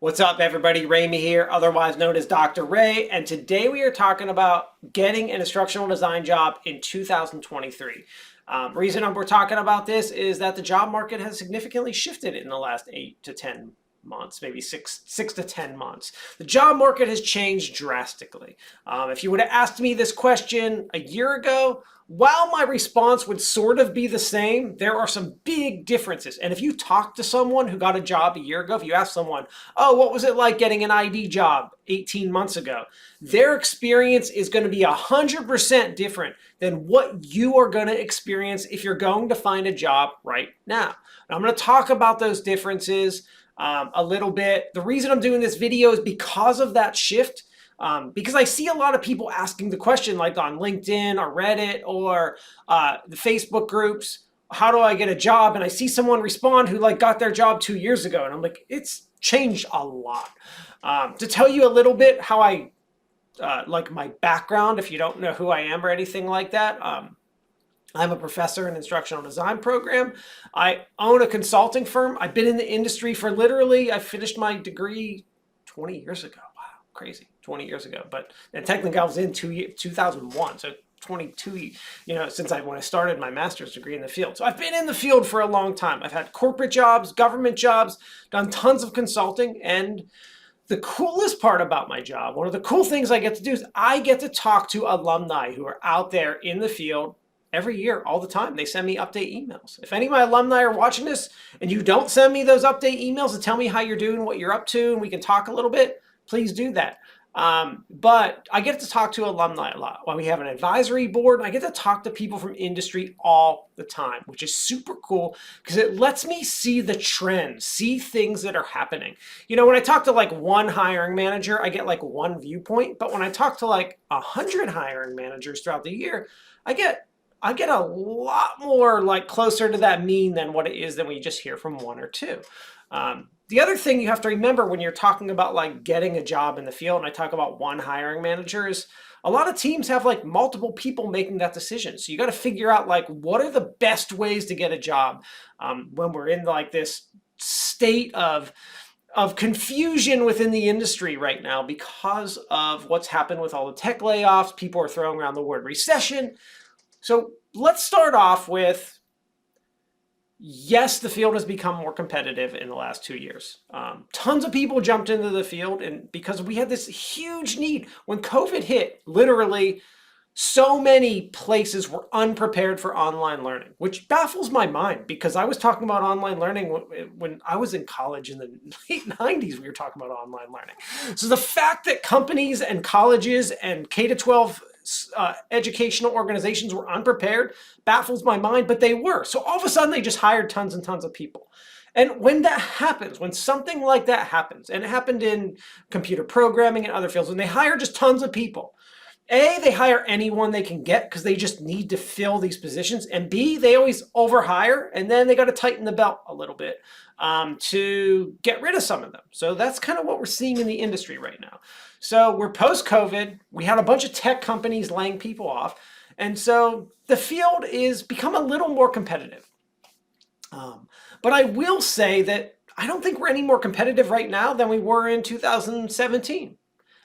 What's up, everybody? Ramey here, otherwise known as Dr. Ray, and today we are talking about getting an instructional design job in 2023. Reason we're talking about this is that the job market has significantly shifted in the last 8 to 10 months, maybe six to 10 months. The job market has changed drastically. If you would have asked me this question a year ago, while my response would sort of be the same, there are some big differences. And if you talk to someone who got a job a year ago, if you ask someone, oh, what was it like getting an ID job 18 months ago? Their experience is going to be 100% different than what you are going to experience if you're going to find a job right now. And I'm going to talk about those differences a little bit. The reason I'm doing this video is because of that shift. Because I see a lot of people asking the question, like on LinkedIn or Reddit or the Facebook groups, how do I get a job? And I see someone respond who got their job 2 years ago. And I'm like, it's changed a lot. To tell you a little bit how I, my background, if you don't know who I am or anything like that, I'm a professor in instructional design program. I own a consulting firm. I've been in the industry for I finished my degree 20 years ago. Crazy, 20 years ago, and technically I was in 2001, so 22, since when I started my master's degree in the field. So I've been in the field for a long time. I've had corporate jobs, government jobs, done tons of consulting, and the coolest part about my job, one of the cool things I get to do is I get to talk to alumni who are out there in the field every year, all the time. They send me update emails. If any of my alumni are watching this and you don't send me those update emails to tell me how you're doing, what you're up to, and we can talk a little bit, please do that. But I get to talk to alumni a lot. While we have an advisory board, and I get to talk to people from industry all the time, which is super cool because it lets me see the trends, see things that are happening. When I talk to one hiring manager, I get one viewpoint. But when I talk to 100 hiring managers throughout the year, I get a lot more closer to that mean than what it is than we just hear from one or two. The other thing you have to remember when you're talking about getting a job in the field, and I talk about one hiring manager, is a lot of teams have multiple people making that decision. So you got to figure out what are the best ways to get a job when we're in this state of confusion within the industry right now because of what's happened with all the tech layoffs. People are throwing around the word recession. So let's start off with, yes, the field has become more competitive in the last 2 years. Tons of people jumped into the field, and because we had this huge need. When COVID hit, literally so many places were unprepared for online learning, which baffles my mind because I was talking about online learning when I was in college in the late 90s. We were talking about online learning. So the fact that companies and colleges and K-12 educational organizations were unprepared baffles my mind, but they were. So all of a sudden they just hired tons and tons of people. And when that happens, when something like that happens, and it happened in computer programming and other fields, when they hire just tons of people, A, they hire anyone they can get because they just need to fill these positions, and B, they always overhire, and then they got to tighten the belt a little bit to get rid of some of them. So that's kind of what we're seeing in the industry right now. So we're post-COVID. We had a bunch of tech companies laying people off. And so the field is become a little more competitive. But I will say that I don't think we're any more competitive right now than we were in 2017.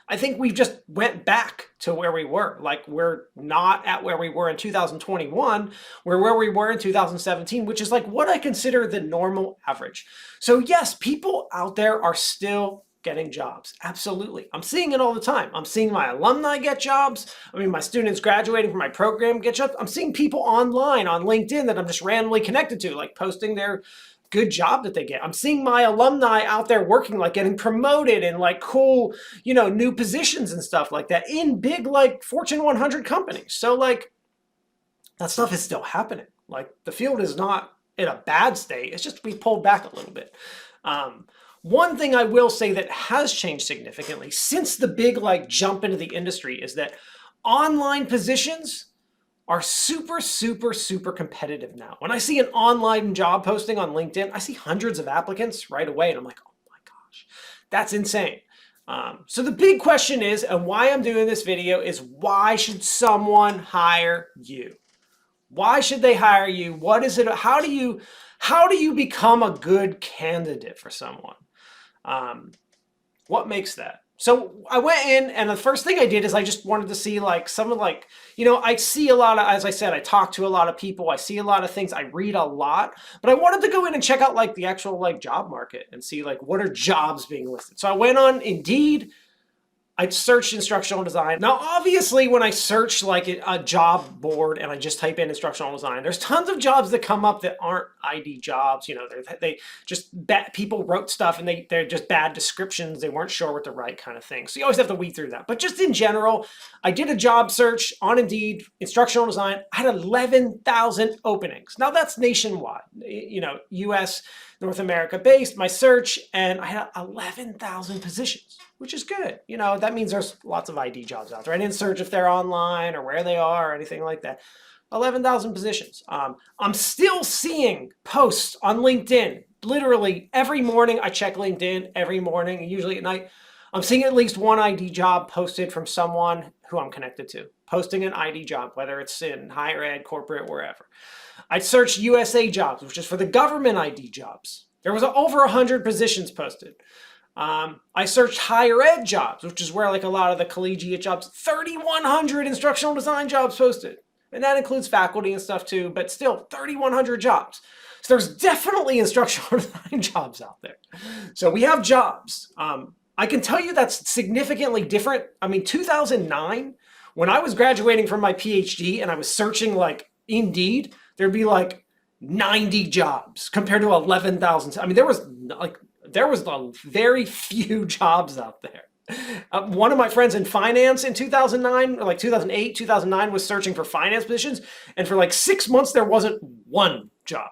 I think we just went back to where we were. We're not at where we were in 2021. We're where we were in 2017, which is what I consider the normal average. So yes, people out there are still getting jobs. Absolutely. I'm seeing it all the time. I'm seeing my alumni get jobs. My students graduating from my program get jobs. I'm seeing people online on LinkedIn that I'm just randomly connected to, posting their good job that they get. I'm seeing my alumni out there working, getting promoted in cool, new positions and stuff like that in big, Fortune 100 companies. So that stuff is still happening. The field is not in a bad state. It's just we pulled back a little bit. One thing I will say that has changed significantly since the big jump into the industry is that online positions are super, super, super competitive now. When I see an online job posting on LinkedIn, I see hundreds of applicants right away, and I'm like, oh my gosh, that's insane. So the big question is, and why I'm doing this video is, why should someone hire you? Why should they hire you? What is it? How do you become a good candidate for someone? What makes that? So I went in, and the first thing I did is I just wanted to see like some of like, I see a lot of, as I said, I talk to a lot of people, I see a lot of things, I read a lot, but I wanted to go in and check out like the actual like job market and see like what are jobs being listed. So I went on Indeed, I searched instructional design. Now, obviously, when I search like a job board and I just type in instructional design, there's tons of jobs that come up that aren't ID jobs. They just people wrote stuff and they're just bad descriptions. They weren't sure what to write, kind of thing. So you always have to weed through that. But just in general, I did a job search on Indeed, instructional design. I had 11,000 openings. Now that's nationwide, U.S., North America based, my search, and I had 11,000 positions, which is good. That means there's lots of ID jobs out there. I didn't search if they're online or where they are or anything like that. 11,000 positions. I'm still seeing posts on LinkedIn. Literally every morning I check LinkedIn every morning, usually at night. I'm seeing at least one ID job posted from someone who I'm connected to, posting an ID job, whether it's in higher ed, corporate, wherever. I searched USA jobs, which is for the government ID jobs. There was over 100 positions posted. I searched higher ed jobs, which is where like a lot of the collegiate jobs, 3,100 instructional design jobs posted. And that includes faculty and stuff too, but still 3,100 jobs. So there's definitely instructional design jobs out there. So we have jobs. I can tell you that's significantly different. 2009, when I was graduating from my Ph.D. and I was searching like Indeed, there'd be like 90 jobs compared to 11,000. There was very few jobs out there. One of my friends in finance in 2009, like 2008, 2009 was searching for finance positions. And for like 6 months, there wasn't one job.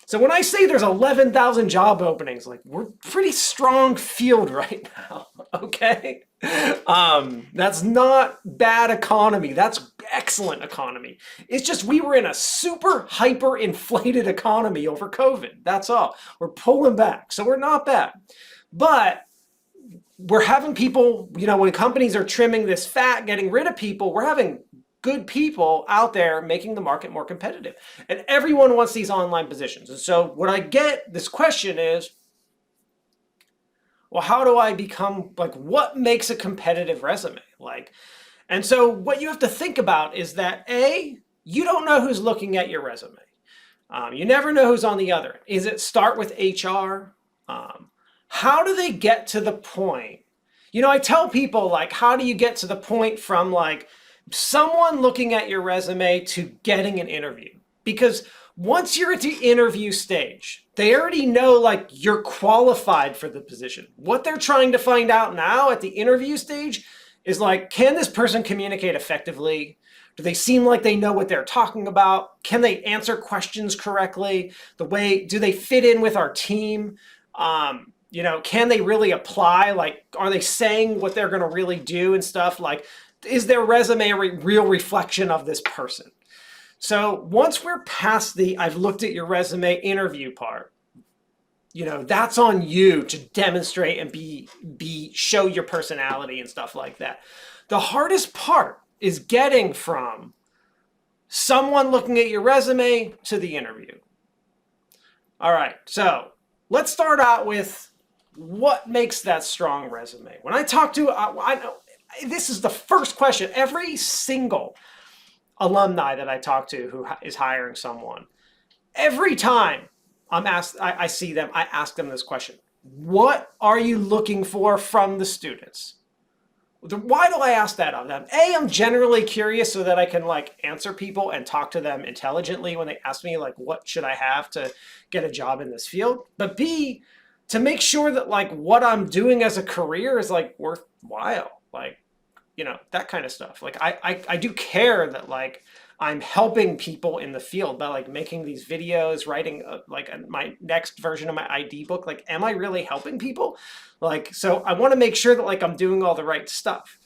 So when I say there's 11,000 job openings, like we're pretty strong field right now, okay? That's not bad economy. That's excellent economy. It's just we were in a super hyper inflated economy over COVID. That's all. We're pulling back. So we're not bad. But we're having people, when companies are trimming this fat, getting rid of people, we're having good people out there making the market more competitive. And everyone wants these online positions. And so what I get this question is, well, how do I become, what makes a competitive resume? And so what you have to think about is that you don't know who's looking at your resume. You never know who's on the other end. Is it start with HR? How do they get to the point? I tell people how do you get to the point from someone looking at your resume to getting an interview? Because once you're at the interview stage, they already know you're qualified for the position. What they're trying to find out now at the interview stage is can this person communicate effectively? Do they seem like they know what they're talking about? Can they answer questions correctly? Do they fit in with our team? Can they really apply? Are they saying what they're going to really do and stuff? Is their resume a real reflection of this person? So once we're past the I've looked at your resume interview part, that's on you to demonstrate and show your personality and stuff like that. The hardest part is getting from someone looking at your resume to the interview. All right, so let's start out with what makes that strong resume. When I talk to, I know this is the first question. Every single alumni that I talk to who is hiring someone, every time I see them, I ask them this question. What are you looking for from the students? Why do I ask that of them? I'm generally curious so that I can answer people and talk to them intelligently when they ask me what should I have to get a job in this field? But B, to make sure that what I'm doing as a career is worthwhile. That kind of stuff. I do care that I'm helping people in the field by making these videos, writing my next version of my ID book. Am I really helping people? So I want to make sure that I'm doing all the right stuff.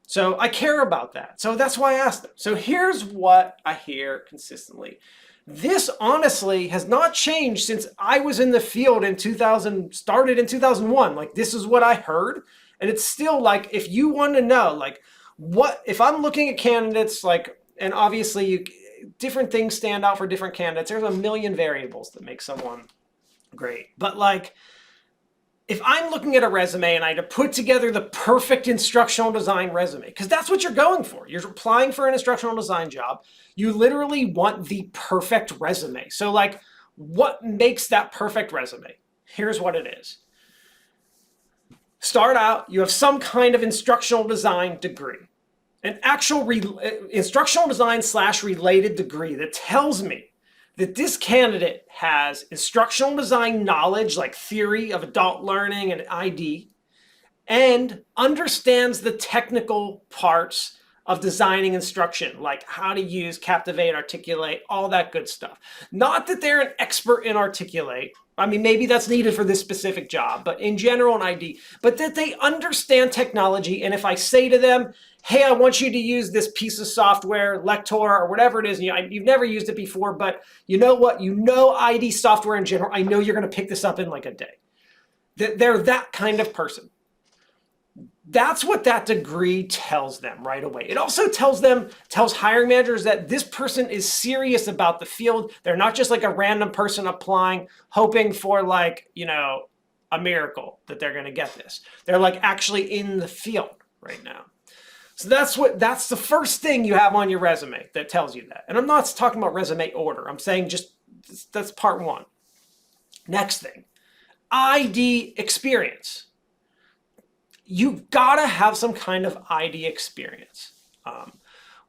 So I care about that. So that's why I asked them. So here's what I hear consistently. This honestly has not changed since I was in the field in 2000, started in 2001. This is what I heard. And it's still if you want to know, if I'm looking at candidates, and obviously different things stand out for different candidates. There's a million variables that make someone great. But if I'm looking at a resume and I had to put together the perfect instructional design resume, because that's what you're going for. You're applying for an instructional design job. You literally want the perfect resume. So like, what makes that perfect resume? Here's what it is. Start out, you have some kind of instructional design degree, an actual instructional design / related degree that tells me that this candidate has instructional design knowledge, like theory of adult learning and ID, and understands the technical parts of designing instruction, like how to use, captivate, articulate, all that good stuff. Not that they're an expert in articulate. I mean, maybe that's needed for this specific job, but in general in ID, but that they understand technology. And if I say to them, hey, I want you to use this piece of software, Lector or whatever it is, and you've never used it before, but you know what? You know ID software in general. I know you're going to pick this up in like a day. They're that kind of person. That's what that degree tells them right away. It also tells hiring managers that this person is serious about the field. They're not just like a random person applying, hoping for like, a miracle that they're going to get this. They're like actually in the field right now. So that's the first thing you have on your resume that tells you that. And I'm not talking about resume order. I'm saying just that's part one. Next thing, ID experience. You've got to have some kind of ID experience.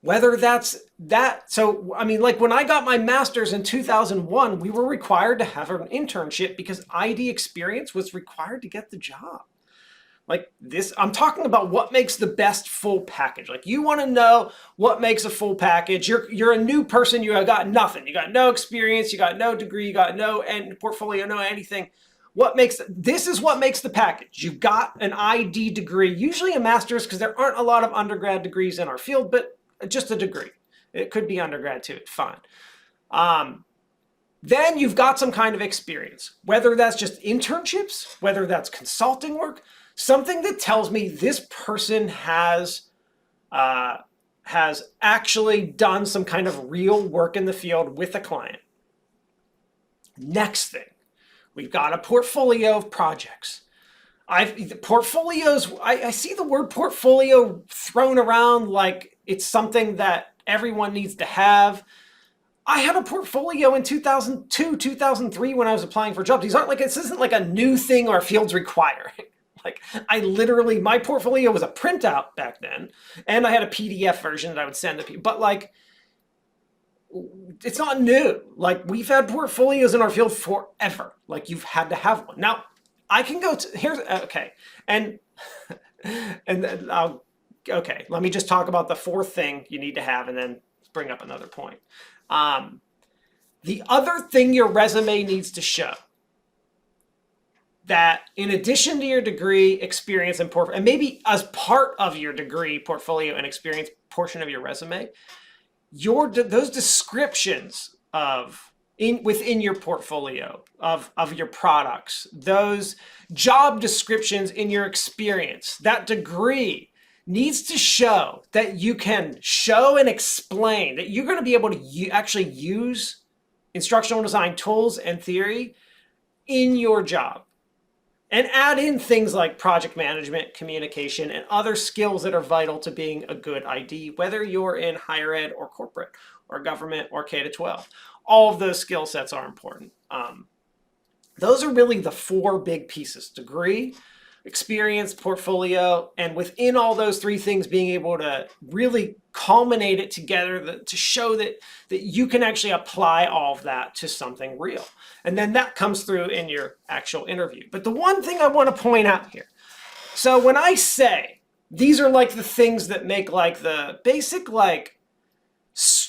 Whether that's that. So, I mean, like when I got my master's in 2001, we were required to have an internship because ID experience was required to get the job. Like this, I'm talking about what makes the best full package. Like you want to know what makes a full package. You're a new person. You have got nothing. You got no experience. You got no degree. You got no portfolio, no anything. This is what makes the package. You've got an ID degree, usually a master's, because there aren't a lot of undergrad degrees in our field, but just a degree. It could be undergrad too, it's fine. Then you've got some kind of experience, whether that's just internships, whether that's consulting work, something that tells me this person has actually done some kind of real work in the field with a client. Next thing. We've got a portfolio of projects. I see the word portfolio thrown around like it's something that everyone needs to have. I had a portfolio in 2002, 2003 when I was applying for jobs. This isn't like a new thing our fields require. Like my portfolio was a printout back then, and I had a PDF version that I would send to people. But like, it's not new. Like we've had portfolios in our field forever. Like you've had to have one. Now I can go to here's okay. And then let me just talk about the fourth thing you need to have and then bring up another point. The other thing your resume needs to show that in addition to your degree, experience, and maybe as part of your degree, portfolio, and experience portion of your resume, those descriptions within your portfolio of your products, those job descriptions in your experience, that degree needs to show that you can show and explain that you're going to be able to actually use instructional design tools and theory in your job. And add in things like project management, communication, and other skills that are vital to being a good ID, whether you're in higher ed or corporate or government or K-12. All of those skill sets are important. Those are really the four big pieces: degree, experience, portfolio, and within all those three things, being able to really culminate it together to show that you can actually apply all of that to something real. And then that comes through in your actual interview. But the one thing I want to point out here, so when I say these are like the things that make like the basic, like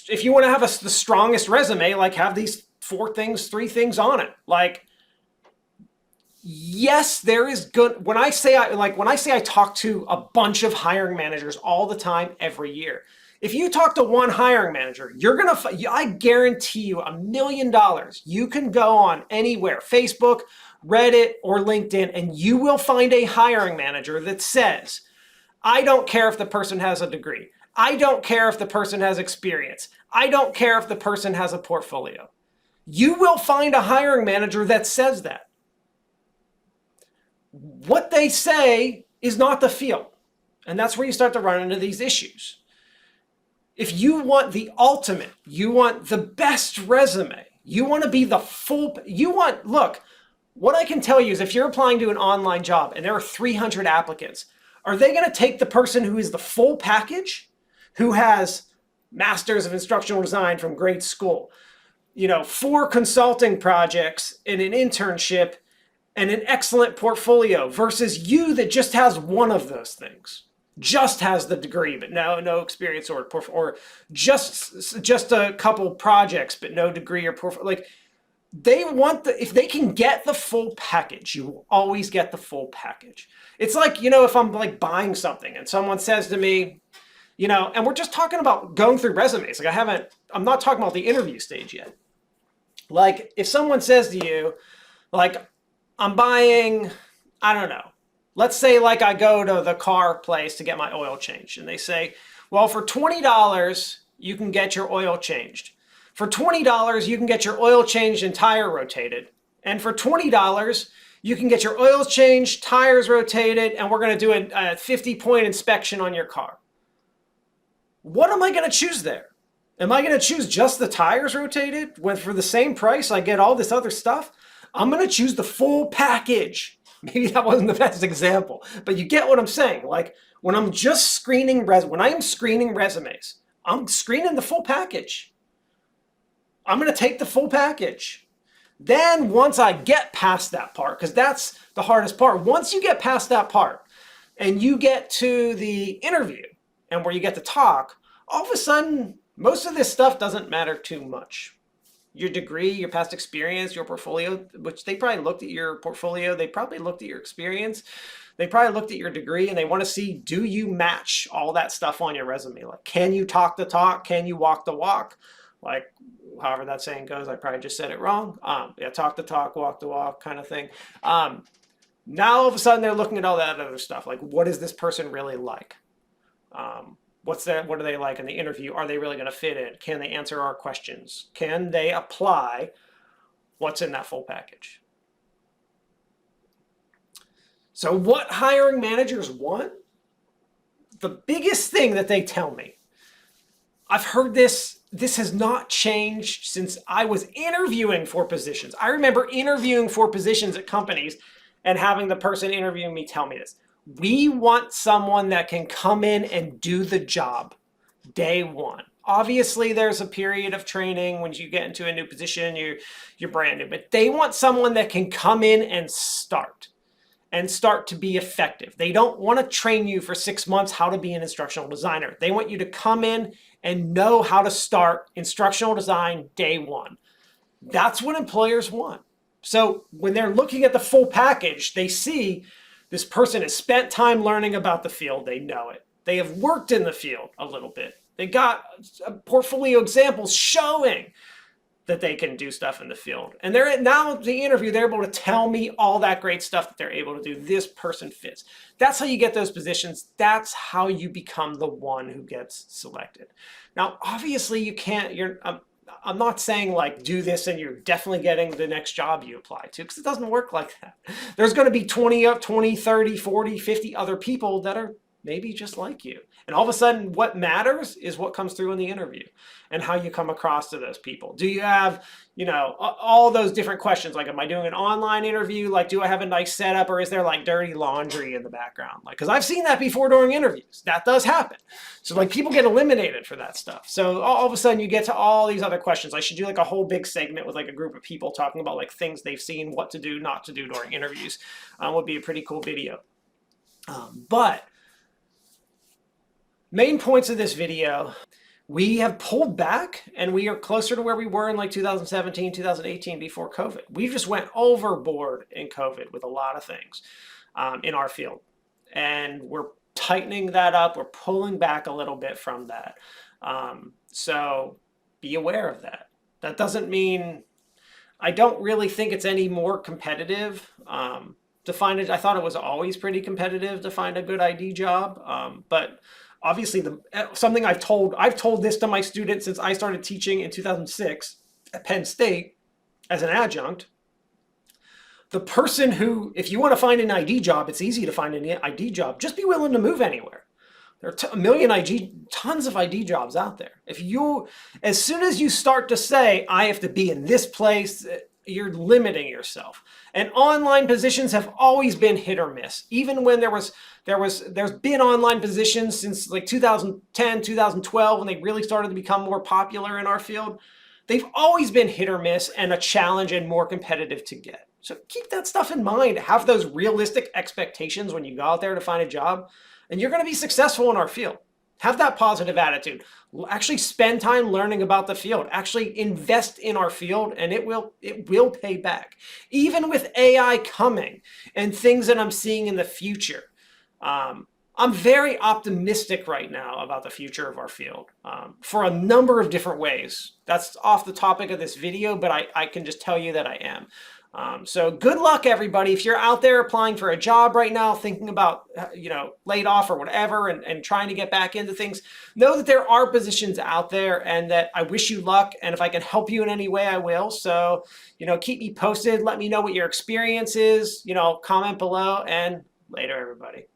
if you want to have the strongest resume, like have these three things on it. Like, yes, there is good. When I say I talk to a bunch of hiring managers all the time, every year. If you talk to one hiring manager, I guarantee you $1 million. You can go on anywhere, Facebook, Reddit, or LinkedIn, and you will find a hiring manager that says, I don't care if the person has a degree. I don't care if the person has experience. I don't care if the person has a portfolio. You will find a hiring manager that says that. what they say is not the field. And that's where you start to run into these issues. If you want the ultimate, you want the best resume, you want to be the full, look, what I can tell you is if you're applying to an online job and there are 300 applicants, are they going to take the person who is the full package, who has Masters of Instructional Design from grade school, 4 consulting projects and an internship and an excellent portfolio versus you that just has one of those things, just has the degree but no experience or just a couple projects but no degree or portfolio? Like, they want if they can get the full package, you will always get the full package. It's like, if I'm like buying something and someone says to me, and we're just talking about going through resumes. Like, I'm not talking about the interview stage yet. Like, if someone says to you, like, I'm buying, I don't know, let's say like I go to the car place to get my oil changed and they say, well, for $20, you can get your oil changed. For $20, you can get your oil changed and tire rotated. And for $20, you can get your oil changed, tires rotated, and we're going to do a 50-point inspection on your car. What am I going to choose there? Am I going to choose just the tires rotated when for the same price I get all this other stuff? I'm going to choose the full package. Maybe that wasn't the best example, but you get what I'm saying. Like, when I'm just screening when I am screening resumes, I'm screening the full package. I'm going to take the full package. Then once I get past that part, because that's the hardest part, once you get past that part and you get to the interview and where you get to talk, all of a sudden, most of this stuff doesn't matter too much. Your degree, your past experience, your portfolio, which they probably looked at your portfolio, they probably looked at your experience, they probably looked at your degree, and they want to see, do you match all that stuff on your resume? Like, can you talk the talk? Can you walk the walk? Like, however that saying goes, I probably just said it wrong. Yeah, talk the talk, walk the walk kind of thing. Now all of a sudden they're looking at all that other stuff. Like, what is this person really like? What are they like in the interview? Are they really going to fit in? Can they answer our questions? Can they apply what's in that full package? So what hiring managers want? The biggest thing that they tell me, I've heard this has not changed since I was interviewing for positions. I remember interviewing for positions at companies and having the person interviewing me tell me this. We want someone that can come in and do the job day one. Obviously, there's a period of training when you get into a new position, you're brand new, but they want someone that can come in and start to be effective. They don't want to train you for 6 months how to be an instructional designer. They want you to come in and know how to start instructional design day one. That's what employers want. So when they're looking at the full package, they see this person has spent time learning about the field. They know it. They have worked in the field a little bit. They got portfolio examples showing that they can do stuff in the field. And they're now the interview, they're able to tell me all that great stuff that they're able to do. This person fits. That's how you get those positions. That's how you become the one who gets selected. Now, obviously you can't, I'm not saying like do this and you're definitely getting the next job you apply to, because it doesn't work like that. There's going to be 20, 30, 40, 50 other people that are maybe just like you. And all of a sudden what matters is what comes through in the interview and how you come across to those people. Do you have, all those different questions? Like, am I doing an online interview? Like, do I have a nice setup, or is there like dirty laundry in the background? Like, because I've seen that before during interviews. That does happen. So like people get eliminated for that stuff. So all of a sudden you get to all these other questions. I should do like a whole big segment with like a group of people talking about like things they've seen, what to do, not to do during interviews. Would be a pretty cool video. But main points of this video, we have pulled back and we are closer to where we were in like 2017, 2018 before COVID. We just went overboard in COVID with a lot of things in our field. And we're tightening that up. We're pulling back a little bit from that. So be aware of that. That doesn't mean, I don't really think it's any more competitive to find it. I thought it was always pretty competitive to find a good ID job. But obviously, something I've told this to my students since I started teaching in 2006 at Penn State as an adjunct. the person who, if you want to find an ID job, it's easy to find an ID job. Just be willing to move anywhere. There are a million tons of ID jobs out there. As soon as you start to say, I have to be in this place, you're limiting yourself. And online positions have always been hit or miss. Even when there's been online positions since like 2010, 2012, when they really started to become more popular in our field. They've always been hit or miss and a challenge and more competitive to get. So keep that stuff in mind. Have those realistic expectations when you go out there to find a job, and you're going to be successful in our field. Have that positive attitude. Actually spend time learning about the field. Actually invest in our field, and it will pay back. Even with AI coming and things that I'm seeing in the future, I'm very optimistic right now about the future of our field for a number of different ways. That's off the topic of this video, but I can just tell you that I am. So good luck, everybody. If you're out there applying for a job right now, thinking about, laid off or whatever, and trying to get back into things, know that there are positions out there, and that I wish you luck. And if I can help you in any way, I will. So, keep me posted. Let me know what your experience is, comment below, and later, everybody.